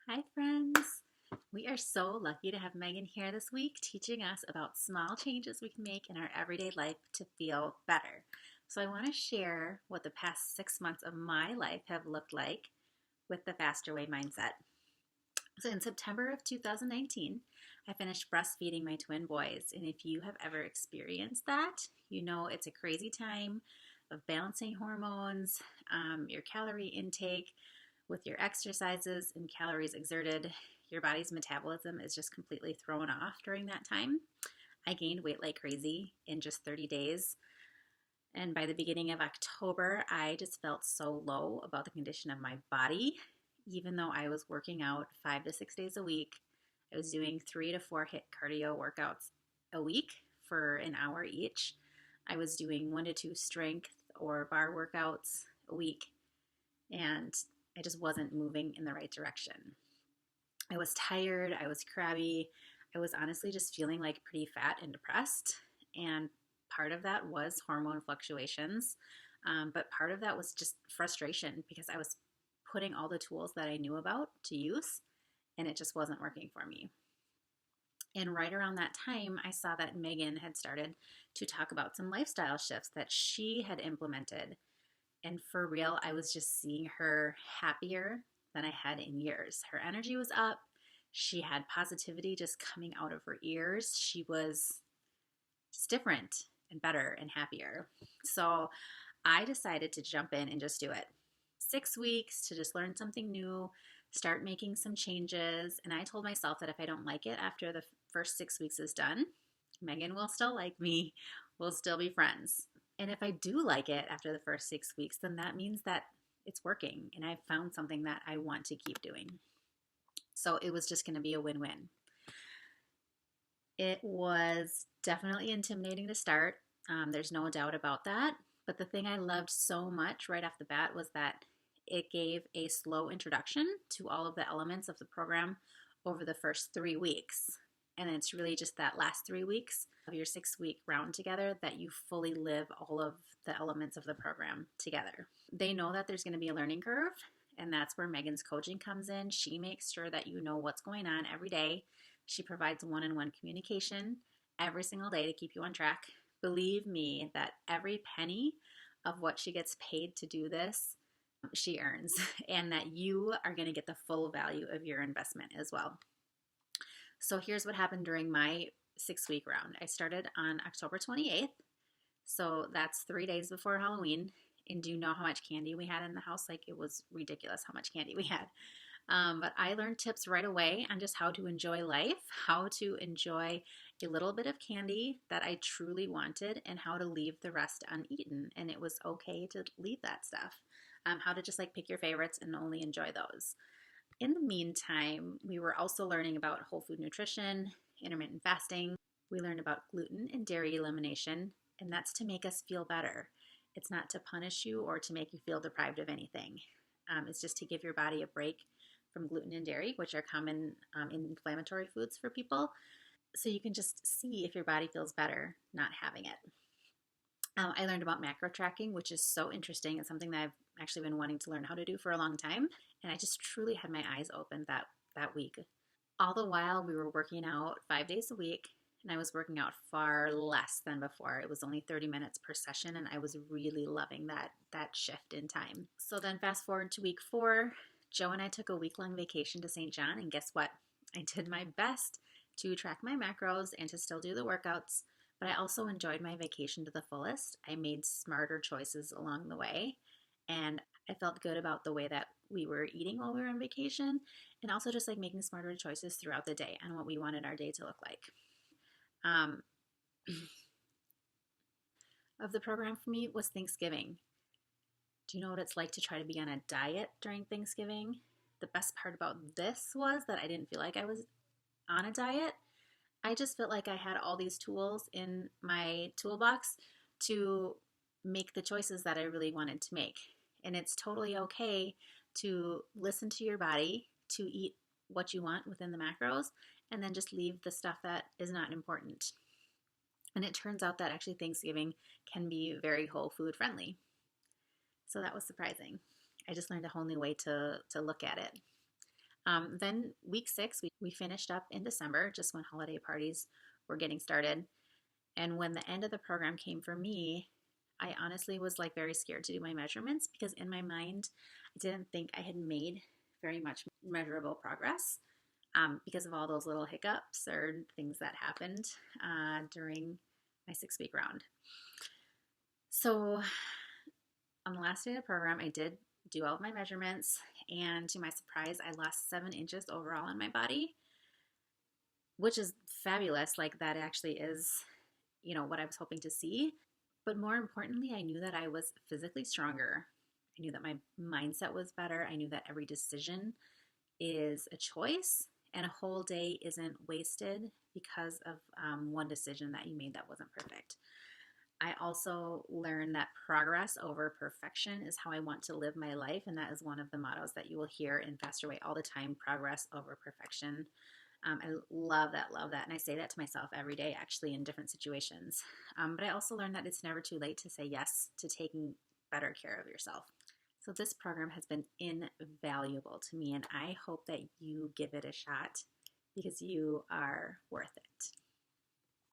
Hi, friends. We are so lucky to have Megan here this week teaching us about small changes we can make in our everyday life to feel better. So, I want to share what the past 6 months of my life have looked like with the Faster Way mindset. So, in September of 2019, I finished breastfeeding my twin boys. And if you have ever experienced that, you know it's a crazy time of balancing hormones, your calorie intake, with your exercises and calories exerted, your body's metabolism is just completely thrown off during that time. I gained weight like crazy in just 30 days. And by the beginning of October, I just felt so low about the condition of my body. Even though I was working out 5 to 6 days a week, I was doing 3 to 4 HIIT cardio workouts a week for an hour each. I was doing 1 to 2 strength or bar workouts a week, and I just wasn't moving in the right direction. I was tired, I was crabby, I was honestly just feeling like pretty fat and depressed. And part of that was hormone fluctuations, but part of that was just frustration because I was putting all the tools that I knew about to use and it just wasn't working for me. And right around that time, I saw that Megan had started to talk about some lifestyle shifts that she had implemented. And for real, I was just seeing her happier than I had in years. Her energy was up. She had positivity just coming out of her ears. She was just different and better and happier. So I decided to jump in and just do it. 6 weeks to just learn something new, start making some changes. And I told myself that if I don't like it after the first 6 weeks is done, Megan will still like me. We'll still be friends. And if I do like it after the first 6 weeks, then that means that it's working and I've found something that I want to keep doing. So it was just going to be a win win. It was definitely intimidating to start. There's no doubt about that. But the thing I loved so much right off the bat was that it gave a slow introduction to all of the elements of the program over the first 3 weeks. And it's really just that last 3 weeks of your 6 week round together that you fully live all of the elements of the program together. They know that there's going to be a learning curve, and that's where Megan's coaching comes in. She makes sure that you know what's going on every day. She provides one-on-one communication every single day to keep you on track. Believe me that every penny of what she gets paid to do this, she earns, and that you are going to get the full value of your investment as well. So here's what happened during my 6 week round. I started on October 28th. So that's 3 days before Halloween. And do you know how much candy we had in the house? Like, it was ridiculous how much candy we had. But I learned tips right away on just how to enjoy life, how to enjoy a little bit of candy that I truly wanted, and how to leave the rest uneaten. And it was okay to leave that stuff. How to just like pick your favorites and only enjoy those. In the meantime, we were also learning about whole food nutrition, intermittent fasting. We learned about gluten and dairy elimination, and that's to make us feel better. It's not to punish you or to make you feel deprived of anything. It's just to give your body a break from gluten and dairy, which are common inflammatory foods for people, so you can just see if your body feels better not having it. I learned about macro tracking, which is so interesting. It's something that I've actually been wanting to learn how to do for a long time. And I just truly had my eyes opened that week. All the while, we were working out 5 days a week, and I was working out far less than before. It was only 30 minutes per session, and I was really loving that shift in time. So then fast forward to week 4, Joe and I took a week-long vacation to St. John, and guess what? I did my best to track my macros and to still do the workouts, but I also enjoyed my vacation to the fullest. I made smarter choices along the way, and I felt good about the way that we were eating while we were on vacation, and also just like making smarter choices throughout the day on what we wanted our day to look like. Of the program for me was Thanksgiving. Do you know what it's like to try to be on a diet during Thanksgiving? The best part about this was that I didn't feel like I was on a diet. I just felt like I had all these tools in my toolbox to make the choices that I really wanted to make. And it's totally okay to listen to your body, to eat what you want within the macros, and then just leave the stuff that is not important. And it turns out that actually Thanksgiving can be very whole food friendly. So that was surprising. I just learned a whole new way to look at it. Then week 6, we finished up in December, just when holiday parties were getting started. And when the end of the program came for me, I honestly was like very scared to do my measurements because in my mind, I didn't think I had made very much measurable progress because of all those little hiccups or things that happened during my 6 week round. So on the last day of the program, I did do all of my measurements, and to my surprise, I lost 7 inches overall in my body, which is fabulous. Like, that actually is, what I was hoping to see. But more importantly, I knew that I was physically stronger. I knew that my mindset was better. I knew that every decision is a choice, and a whole day isn't wasted because of one decision that you made that wasn't perfect. I also learned that progress over perfection is how I want to live my life. And that is one of the mottos that you will hear in Faster Way all the time: progress over perfection. I love that, love that. And I say that to myself every day, actually, in different situations. But I also learned that it's never too late to say yes to taking better care of yourself. So this program has been invaluable to me, and I hope that you give it a shot because you are worth it.